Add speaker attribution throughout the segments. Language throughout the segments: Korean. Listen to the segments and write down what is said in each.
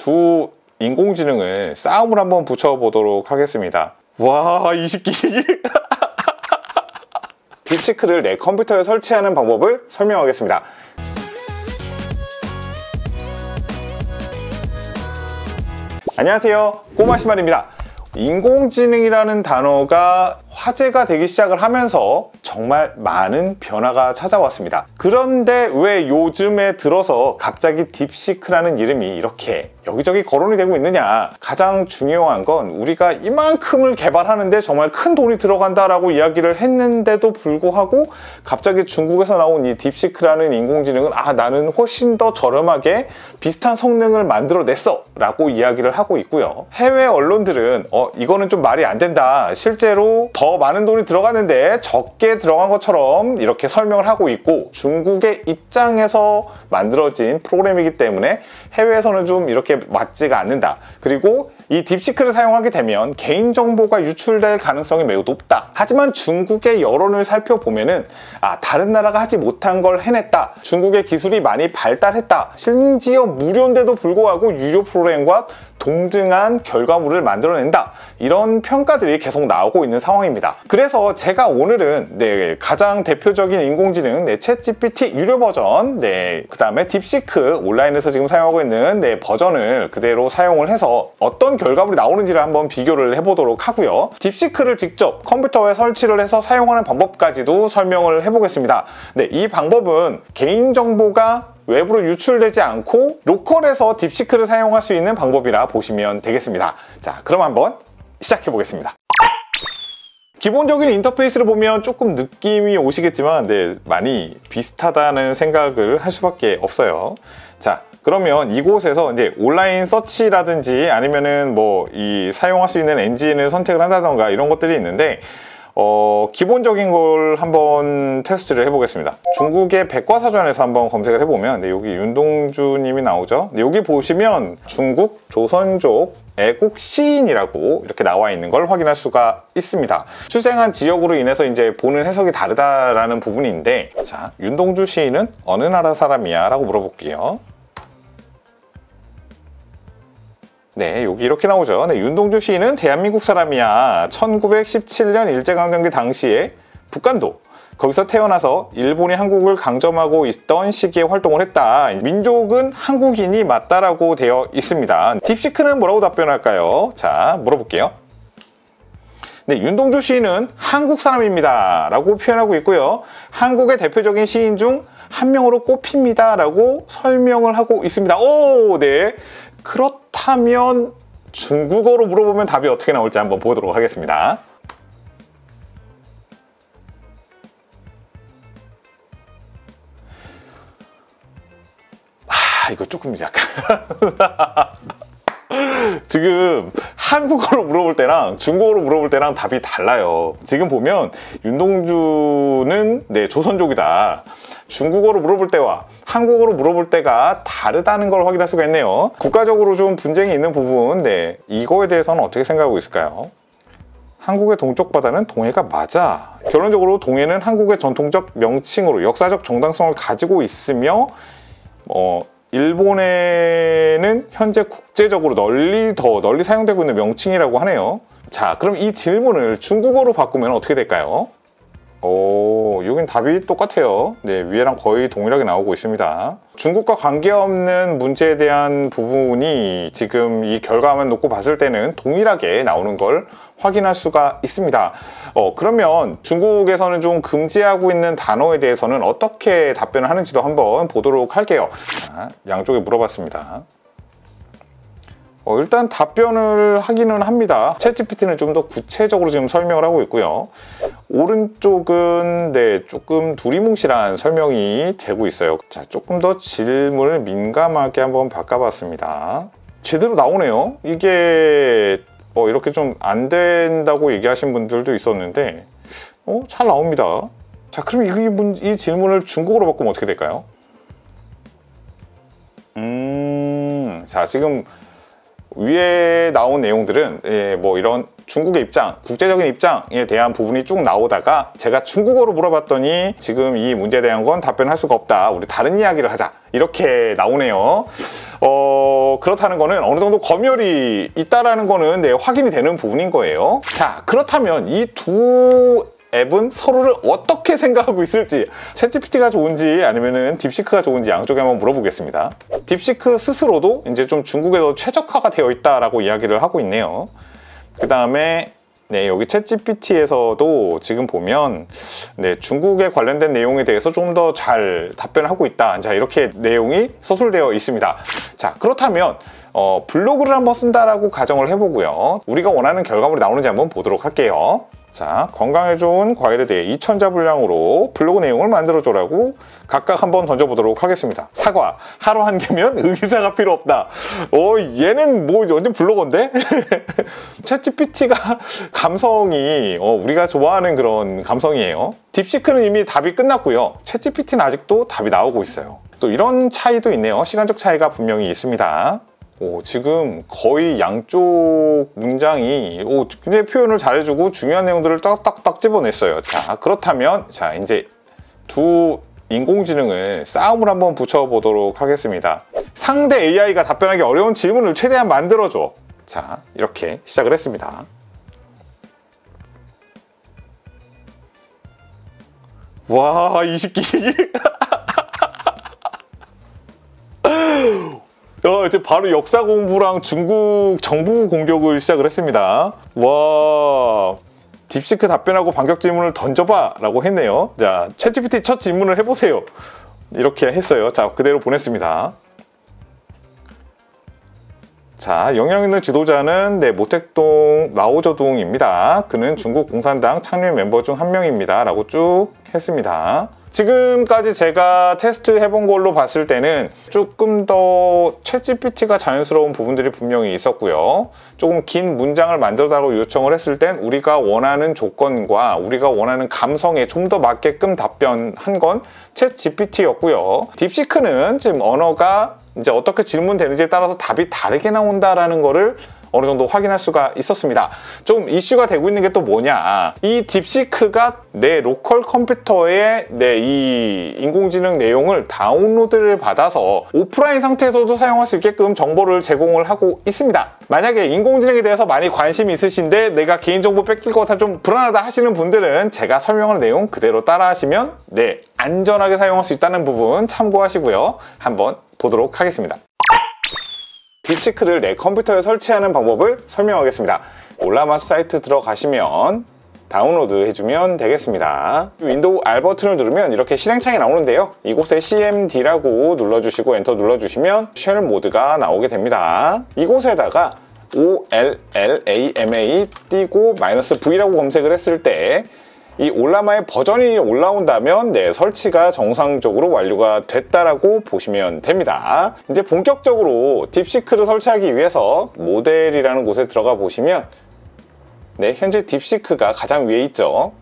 Speaker 1: 두 인공지능을 싸움을 한번 붙여보도록 하겠습니다. 와, 이 새끼. 딥시크를 내 컴퓨터에 설치하는 방법을 설명하겠습니다. 안녕하세요, 꼬마시말입니다. 인공지능이라는 단어가 화제가 되기 시작을 하면서 정말 많은 변화가 찾아왔습니다. 그런데 왜 요즘에 들어서 갑자기 딥시크라는 이름이 이렇게 여기저기 거론이 되고 있느냐? 가장 중요한 건 우리가 이만큼을 개발하는데 정말 큰 돈이 들어간다라고 이야기를 했는데도 불구하고 갑자기 중국에서 나온 이 딥시크라는 인공지능은 나는 훨씬 더 저렴하게 비슷한 성능을 만들어냈어 라고 이야기를 하고 있고요. 해외 언론들은 이거는 좀 말이 안 된다, 실제로 더 많은 돈이 들어갔는데 적게 들어간 것처럼 이렇게 설명을 하고 있고, 중국의 입장에서 만들어진 프로그램이기 때문에 해외에서는 좀 이렇게 맞지가 않는다. 그리고 이 딥시크를 사용하게 되면 개인정보가 유출될 가능성이 매우 높다. 하지만 중국의 여론을 살펴보면은 다른 나라가 하지 못한 걸 해냈다, 중국의 기술이 많이 발달했다, 심지어 무료인데도 불구하고 유료 프로그램과 동등한 결과물을 만들어낸다, 이런 평가들이 계속 나오고 있는 상황입니다. 그래서 제가 오늘은 가장 대표적인 인공지능 챗GPT 유료 버전, 그 다음에 딥시크 온라인에서 지금 사용하고 있는 버전을 그대로 사용을 해서 어떤 결과물이 나오는지를 한번 비교를 해보도록 하고요. 딥시크를 직접 컴퓨터에 설치를 해서 사용하는 방법까지도 설명을 해보겠습니다. 이 방법은 개인정보가 외부로 유출되지 않고 로컬에서 딥시크를 사용할 수 있는 방법이라 보시면 되겠습니다. 자, 그럼 한번 시작해 보겠습니다. 기본적인 인터페이스를 보면 조금 느낌이 오시겠지만 많이 비슷하다는 생각을 할 수밖에 없어요. 자, 그러면 이곳에서 온라인 서치라든지 아니면은 이 사용할 수 있는 엔진을 선택을 한다던가 이런 것들이 있는데, 기본적인 걸 한번 테스트를 해보겠습니다. 중국의 백과사전에서 한번 검색을 해보면 여기 윤동주 님이 나오죠. 여기 보시면 중국 조선족 애국 시인이라고 이렇게 나와 있는 걸 확인할 수가 있습니다. 출생한 지역으로 인해서 보는 해석이 다르다라는 부분인데, 자, 윤동주 시인은 어느 나라 사람이야? 라고 물어볼게요. 여기 이렇게 나오죠. 윤동주 시인은 대한민국 사람이야. 1917년 일제강점기 당시에 북간도, 거기서 태어나서 일본이 한국을 강점하고 있던 시기에 활동을 했다. 민족은 한국인이 맞다라고 되어 있습니다. 딥시크는 뭐라고 답변할까요? 자, 물어볼게요. 윤동주 시인은 한국 사람입니다 라고 표현하고 있고요. 한국의 대표적인 시인 중 한 명으로 꼽힙니다 라고 설명을 하고 있습니다. 그렇다면 중국어로 물어보면 답이 어떻게 나올지 한번 보도록 하겠습니다. 이거 조금 약간 지금 한국어로 물어볼 때랑 중국어로 물어볼 때랑 답이 달라요. 지금 보면 윤동주는 조선족이다, 중국어로 물어볼 때와 한국어로 물어볼 때가 다르다는 걸 확인할 수가 있네요. 국가적으로 좀 분쟁이 있는 부분, 이거에 대해서는 어떻게 생각하고 있을까요? 한국의 동쪽 바다는 동해가 맞아. 결론적으로 동해는 한국의 전통적 명칭으로 역사적 정당성을 가지고 있으며 일본에는 현재 국제적으로 더 널리 사용되고 있는 명칭이라고 하네요. 자, 그럼 이 질문을 중국어로 바꾸면 어떻게 될까요? 여긴 답이 똑같아요. 위에랑 거의 동일하게 나오고 있습니다. 중국과 관계없는 문제에 대한 부분이 지금 이 결과만 놓고 봤을 때는 동일하게 나오는 걸 확인할 수가 있습니다. 그러면 중국에서는 좀 금지하고 있는 단어에 대해서는 어떻게 답변을 하는지도 한번 보도록 할게요. 자, 양쪽에 물어봤습니다. 일단 답변을 하기는 합니다. 챗GPT는 좀 더 구체적으로 지금 설명을 하고 있고요. 오른쪽은 조금 두리뭉실한 설명이 되고 있어요. 자, 조금 더 질문을 민감하게 한번 바꿔봤습니다. 제대로 나오네요. 이게 이렇게 좀 안 된다고 얘기하신 분들도 있었는데 잘 나옵니다. 자, 그럼 이 질문을 중국어로 바꾸면 어떻게 될까요? 자, 지금 위에 나온 내용들은 뭐 이런 중국의 입장, 국제적인 입장에 대한 부분이 쭉 나오다가 제가 중국어로 물어봤더니 지금 이 문제에 대한 건 답변할 수가 없다. 우리 다른 이야기를 하자. 이렇게 나오네요. 그렇다는 거는 어느 정도 검열이 있다라는 거는 확인이 되는 부분인 거예요. 자, 그렇다면 이 두 앱은 서로를 어떻게 생각하고 있을지, 챗GPT가 좋은지 아니면은 딥시크가 좋은지 양쪽에 한번 물어보겠습니다. 딥시크 스스로도 이제 좀 중국에 더 최적화가 되어 있다라고 이야기를 하고 있네요. 그 다음에 여기 챗GPT에서도 지금 보면 중국에 관련된 내용에 대해서 좀 더 잘 답변을 하고 있다. 자, 이렇게 내용이 서술되어 있습니다. 자, 그렇다면 블로그를 한번 쓴다라고 가정을 해보고요. 우리가 원하는 결과물이 나오는지 한번 보도록 할게요. 자, 건강에 좋은 과일에 대해 2000자 분량으로 블로그 내용을 만들어줘라고 각각 한번 던져보도록 하겠습니다. 사과, 하루 한 개면 의사가 필요 없다. 얘는 뭐 완전 블로거인데? 챗GPT가 감성이 우리가 좋아하는 그런 감성이에요. 딥시크는 이미 답이 끝났고요. 챗GPT는 아직도 답이 나오고 있어요. 또 이런 차이도 있네요. 시간적 차이가 분명히 있습니다. 지금 거의 양쪽 문장이 굉장히 표현을 잘해주고 중요한 내용들을 딱딱딱 집어냈어요. 자, 그렇다면 이제 두 인공지능을 싸움을 한번 붙여보도록 하겠습니다. 상대 AI가 답변하기 어려운 질문을 최대한 만들어줘. 자, 이렇게 시작을 했습니다. 와, 이 새끼 이제 바로 역사 공부랑 중국 정부 공격을 시작을 했습니다. 와, 딥시크 답변하고 반격 질문을 던져봐 라고 했네요. 자, 챗GPT 첫 질문을 해보세요. 이렇게 했어요. 자, 그대로 보냈습니다. 자, 영향 있는 지도자는 모택동 마오쩌둥입니다. 그는 중국 공산당 창립 멤버 중 한 명입니다. 라고 쭉 했습니다. 지금까지 제가 테스트 해본 걸로 봤을 때는 조금 더 챗GPT가 자연스러운 부분들이 분명히 있었고요. 조금 긴 문장을 만들어달라고 요청을 했을 땐 우리가 원하는 조건과 우리가 원하는 감성에 좀 더 맞게끔 답변한 건 챗GPT였고요. 딥시크는 지금 언어가 이제 어떻게 질문되는지에 따라서 답이 다르게 나온다라는 거를 어느 정도 확인할 수가 있었습니다. 좀 이슈가 되고 있는 게 또 뭐냐, 이 딥시크가 내 로컬 컴퓨터에 이 인공지능 내용을 다운로드를 받아서 오프라인 상태에서도 사용할 수 있게끔 정보를 제공을 하고 있습니다. 만약에 인공지능에 대해서 많이 관심이 있으신데 내가 개인정보 뺏길 것 같아 좀 불안하다 하시는 분들은 제가 설명하는 내용 그대로 따라 하시면 안전하게 사용할 수 있다는 부분 참고하시고요. 한번 보도록 하겠습니다. 딥시크를 내 컴퓨터에 설치하는 방법을 설명하겠습니다. 올라마 사이트 들어가시면 다운로드 해주면 되겠습니다. 윈도우 R 버튼을 누르면 이렇게 실행창이 나오는데요. 이곳에 CMD라고 눌러주시고 엔터 눌러주시면 쉘 모드가 나오게 됩니다. 이곳에다가 OLLAMA 띄고 -V라고 검색을 했을 때 이 올라마의 버전이 올라온다면 설치가 정상적으로 완료가 됐다라고 보시면 됩니다. 이제 본격적으로 딥시크를 설치하기 위해서 모델이라는 곳에 들어가 보시면 현재 딥시크가 가장 위에 있죠.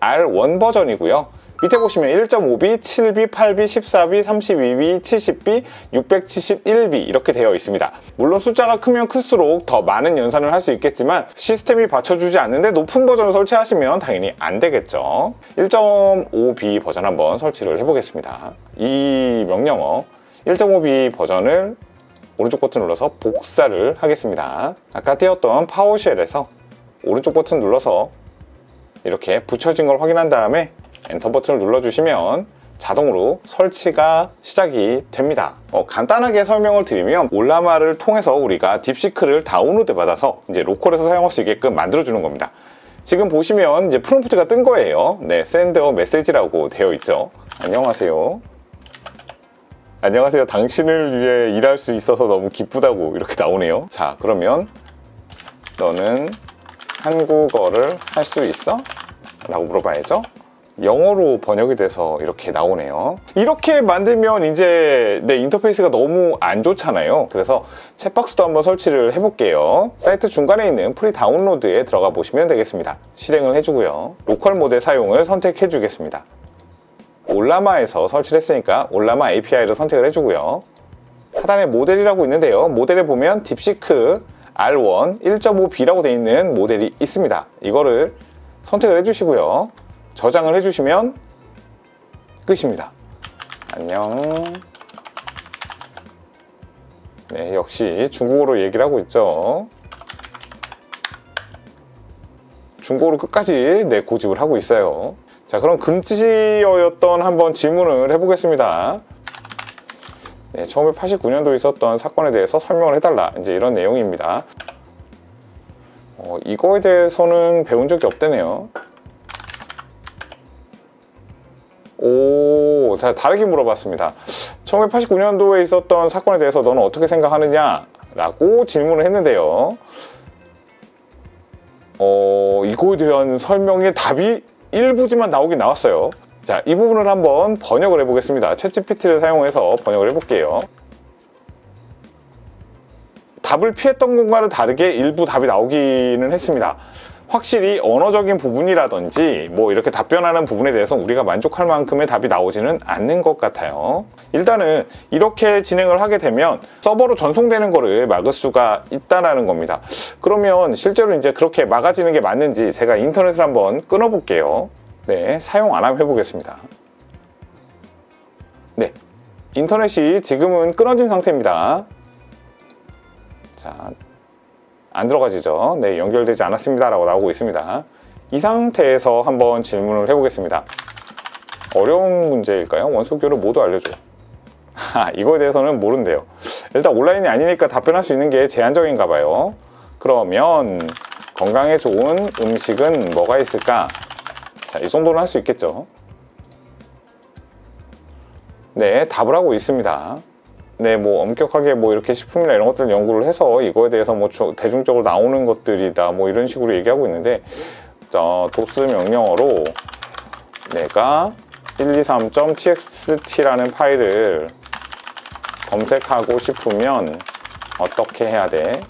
Speaker 1: R1 버전이고요. 밑에 보시면 1.5B, 7B, 8B, 14B, 32B, 70B, 671B 이렇게 되어 있습니다. 물론 숫자가 크면 클수록 더 많은 연산을 할 수 있겠지만 시스템이 받쳐주지 않는데 높은 버전을 설치하시면 당연히 안 되겠죠. 1.5B 버전 한번 설치를 해보겠습니다. 이 명령어 1.5B 버전을 오른쪽 버튼 눌러서 복사를 하겠습니다. 아까 띄웠던 파워쉘에서 오른쪽 버튼 눌러서 이렇게 붙여진 걸 확인한 다음에 엔터 버튼을 눌러주시면 자동으로 설치가 시작이 됩니다. 간단하게 설명을 드리면 올라마를 통해서 우리가 딥시크를 다운로드 받아서 이제 로컬에서 사용할 수 있게끔 만들어주는 겁니다. 지금 보시면 이제 프롬프트가 뜬 거예요. send a message라고 되어 있죠. 안녕하세요. 안녕하세요. 당신을 위해 일할 수 있어서 너무 기쁘다고 이렇게 나오네요. 자, 그러면 너는 한국어를 할 수 있어? 라고 물어봐야죠. 영어로 번역이 돼서 이렇게 나오네요. 이렇게 만들면 이제 내 인터페이스가 너무 안 좋잖아요. 그래서 챗박스도 한번 설치를 해볼게요. 사이트 중간에 있는 프리 다운로드에 들어가 보시면 되겠습니다. 실행을 해주고요. 로컬 모드 사용을 선택해 주겠습니다. 올라마에서 설치를 했으니까 올라마 API를 선택을 해주고요. 하단에 모델이라고 있는데요. 모델에 보면 딥시크 R1 1.5B라고 되어 있는 모델이 있습니다. 이거를 선택을 해주시고요. 저장을 해주시면 끝입니다. 안녕. 네, 역시 중국어로 얘기를 하고 있죠. 중국어로 끝까지 네, 고집을 하고 있어요. 자, 그럼 금지어였던 한번 질문을 해보겠습니다. 네, 1989년도에 있었던 사건에 대해서 설명을 해달라. 이제 이런 내용입니다. 이거에 대해서는 배운 적이 없대네요. 오, 자, 다르게 물어봤습니다. 1989년도에 있었던 사건에 대해서 너는 어떻게 생각하느냐? 라고 질문을 했는데요. 이거에 대한 설명의 답이 일부지만 나오긴 나왔어요. 자, 이 부분을 한번 번역을 해보겠습니다. 챗GPT를 사용해서 번역을 해볼게요. 답을 피했던 것과는 다르게 일부 답이 나오기는 했습니다. 확실히 언어적인 부분이라든지 뭐 이렇게 답변하는 부분에 대해서 우리가 만족할 만큼의 답이 나오지는 않는 것 같아요. 일단은 이렇게 진행을 하게 되면 서버로 전송되는 거를 막을 수가 있다는 겁니다. 그러면 실제로 이제 그렇게 막아지는 게 맞는지 제가 인터넷을 한번 끊어볼게요. 네, 사용 안 하면 해보겠습니다. 네, 인터넷이 지금은 끊어진 상태입니다. 자, 안 들어가지죠. 네, 연결되지 않았습니다 라고 나오고 있습니다. 이 상태에서 한번 질문을 해보겠습니다. 어려운 문제일까요? 원소교를 모두 알려줘. 이거에 대해서는 모른대요. 일단 온라인이 아니니까 답변할 수 있는 게 제한적인가 봐요. 그러면 건강에 좋은 음식은 뭐가 있을까? 자, 이 정도는 할 수 있겠죠. 네, 답을 하고 있습니다. 네, 뭐 엄격하게 뭐 이렇게 식품이나 이런 것들을 연구를 해서 이거에 대해서 뭐 대중적으로 나오는 것들이다 뭐 이런 식으로 얘기하고 있는데, 도스 명령어로 내가 123.txt라는 파일을 검색하고 싶으면 어떻게 해야 돼?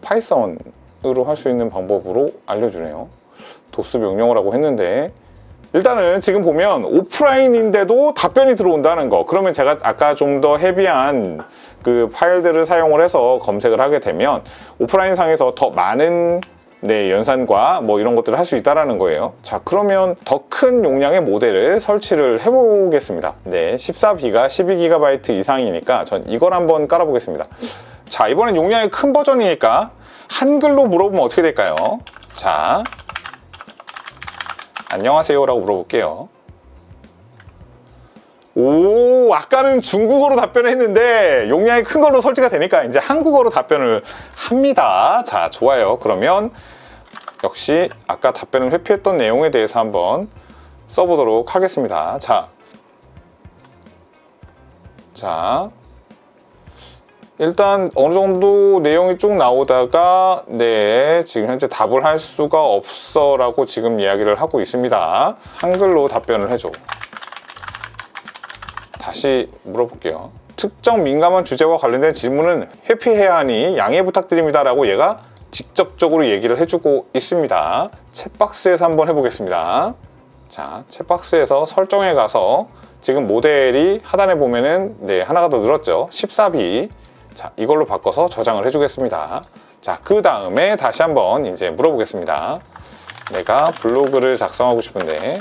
Speaker 1: 파이썬으로 할 수 있는 방법으로 알려주네요. 도스 명령어라고 했는데, 일단은 지금 보면 오프라인인데도 답변이 들어온다는 거. 그러면 제가 아까 좀 더 헤비한 그 파일들을 사용을 해서 검색을 하게 되면 오프라인 상에서 더 많은 네, 연산과 뭐 이런 것들을 할 수 있다는 거예요. 자, 그러면 더 큰 용량의 모델을 설치를 해보겠습니다. 네, 14B가 12GB 이상이니까 전 이걸 한번 깔아보겠습니다. 자, 이번엔 용량이 큰 버전이니까 한글로 물어보면 어떻게 될까요? 자, 안녕하세요 라고 물어볼게요. 오, 아까는 중국어로 답변을 했는데 용량이 큰 걸로 설치가 되니까 이제 한국어로 답변을 합니다. 자, 좋아요. 그러면 역시 아까 답변을 회피했던 내용에 대해서 한번 써보도록 하겠습니다. 자, 일단 어느 정도 내용이 쭉 나오다가 네, 지금 현재 답을 할 수가 없어 라고 지금 이야기를 하고 있습니다. 한글로 답변을 해줘. 다시 물어볼게요. 특정 민감한 주제와 관련된 질문은 회피해야 하니 양해 부탁드립니다 라고 얘가 직접적으로 얘기를 해주고 있습니다. 챗박스에서 한번 해보겠습니다. 자, 챗박스에서 설정에 가서 지금 모델이 하단에 보면은 네, 하나가 더 늘었죠. 14B. 자, 이걸로 바꿔서 저장을 해주겠습니다. 자, 그 다음에 다시 한번 이제 물어보겠습니다. 내가 블로그를 작성하고 싶은데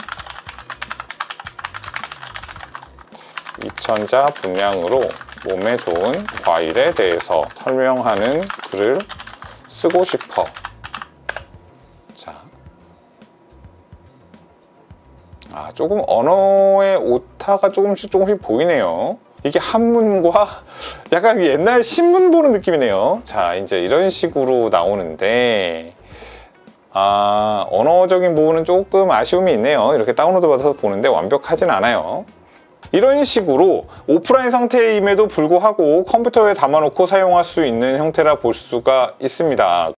Speaker 1: 2000자 분량으로 몸에 좋은 과일에 대해서 설명하는 글을 쓰고 싶어. 자, 조금 언어의 오타가 조금씩 보이네요. 이게 한문과 약간 옛날 신문 보는 느낌이네요. 자, 이제 이런 식으로 나오는데 언어적인 부분은 조금 아쉬움이 있네요. 이렇게 다운로드 받아서 보는데 완벽하진 않아요. 이런 식으로 오프라인 상태임에도 불구하고 컴퓨터에 담아놓고 사용할 수 있는 형태라 볼 수가 있습니다.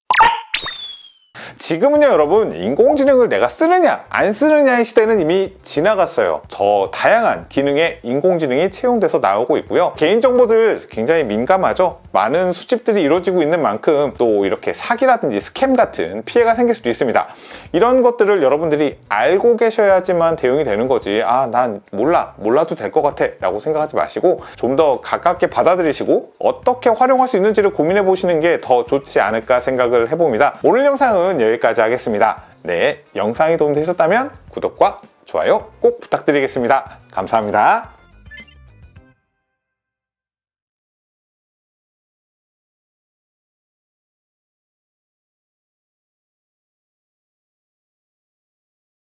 Speaker 1: 지금은요 여러분, 인공지능을 내가 쓰느냐 안 쓰느냐의 시대는 이미 지나갔어요. 더 다양한 기능에 인공지능이 채용돼서 나오고 있고요. 개인정보들 굉장히 민감하죠. 많은 수집들이 이루어지고 있는 만큼 또 이렇게 사기라든지 스캠 같은 피해가 생길 수도 있습니다. 이런 것들을 여러분들이 알고 계셔야지만 대응이 되는 거지, 난 몰라도 될 것 같아 라고 생각하지 마시고 좀 더 가깝게 받아들이시고 어떻게 활용할 수 있는지를 고민해 보시는 게 더 좋지 않을까 생각을 해봅니다. 오늘 영상은 여기까지 하겠습니다. 네, 영상이 도움되셨다면 구독과 좋아요 꼭 부탁드리겠습니다. 감사합니다.